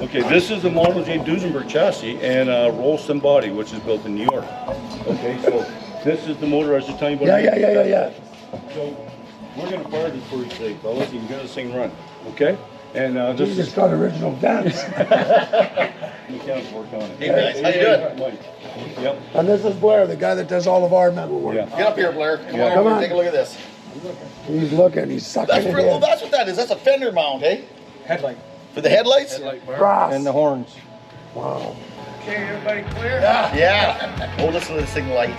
Okay, this is the Model J Duesenberg chassis and roll stem body, which is built in New York. Okay, so this is the motor I was just telling you about. Yeah. So we're gonna fire this for you today, fellas. You can get this thing run, okay? And this You is just got original dance. mechanics work on it. Hey guys, how you doing? Mike. Yep. And this is Blair, the guy that does all of our metal work. Yeah. Get up here, Blair. Come Yeah. on Come over on. and take a look at this. He's looking, he's sucking That's it well, in. that's what that is. That's a fender mount, eh? Headlight. For the headlights? Brass. And the horns. Wow. Okay, everybody clear? Yeah. Oh, listen to this thing light.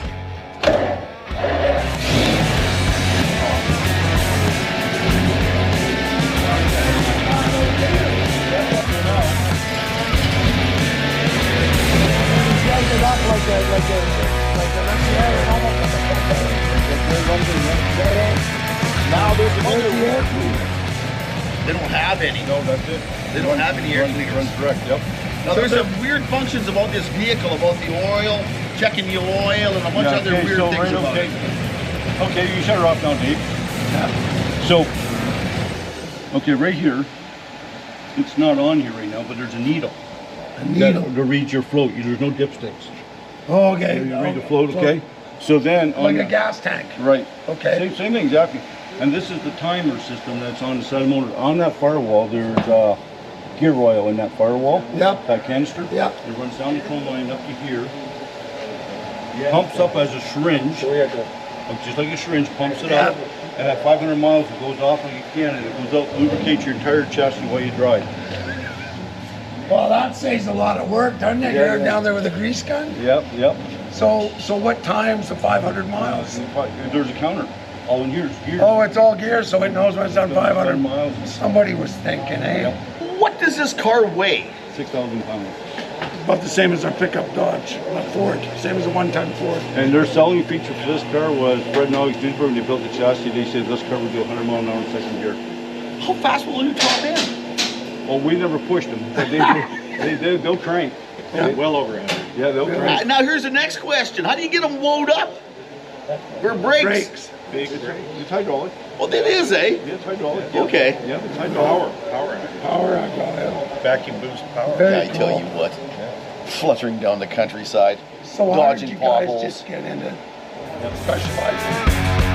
Now there's another one. They don't have any. No, that's it. They don't have any air cleaners. Runs direct, yep. Now there's some weird functions about this vehicle, about the oil, checking the oil, and a bunch of other okay, weird so things right, about okay. it. Okay, you shut her off now, Dave. So, okay, right here, it's not on here right now, but there's a needle. A needle. That reads your float. There's no dipsticks. Oh, okay. You read the float, okay? So then on Like a the- gas tank. Right. Okay. Same thing, exactly. And this is the timer system that's on the side of the motor. On that firewall, there's gear oil in that firewall. Yep. That canister. Yep. It runs down the cone line up to here. Pumps up as a syringe. Just like a syringe, pumps it up. And at 500 miles, it goes off like a can, and it goes out, lubricates your entire chassis while you drive. Well, that saves a lot of work, doesn't it? You're down there with a grease gun. Yep. So what time's the 500 miles? There's a counter. All in here is gear. Oh, it's all gear, so it knows when it's done 500 miles. Somebody was thinking, eh? What does this car weigh? 6,000 pounds. About the same as our pickup Dodge, a Ford, same as a one-ton Ford. And their selling feature for this car was Fred and Alex Duesenberg, when they built the chassis, they said this car would do 100 mile an hour in second gear. How fast will you drop in? Well, we never pushed them, but they'll crank. Yeah. Well over 100. Yeah, they'll crank. Now here's the next question. How do you get them wound up? For brakes? Brakes. It's hydraulic. Well, it is, eh? Yeah, it's hydraulic. Okay. Yeah, it's hydraulic. Power hydraulic. Vacuum boost power. Very I tell cool. you what. Fluttering down the countryside. So how did dodging you guys potholes. just get into specializing?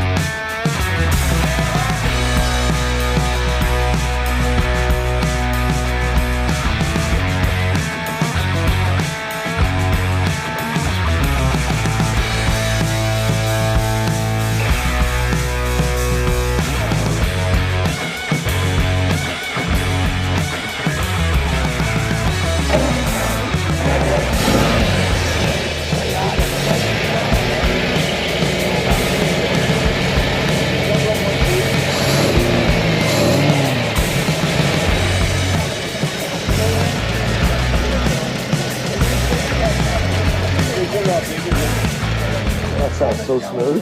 That sounds so smooth.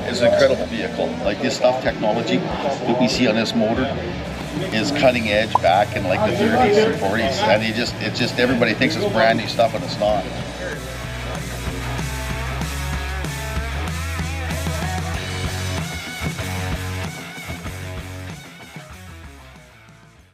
It's an incredible vehicle. Like this stuff, technology that we see on this motor is cutting edge back in like the 30s and 40s. And it's just everybody thinks it's brand new stuff and it's not.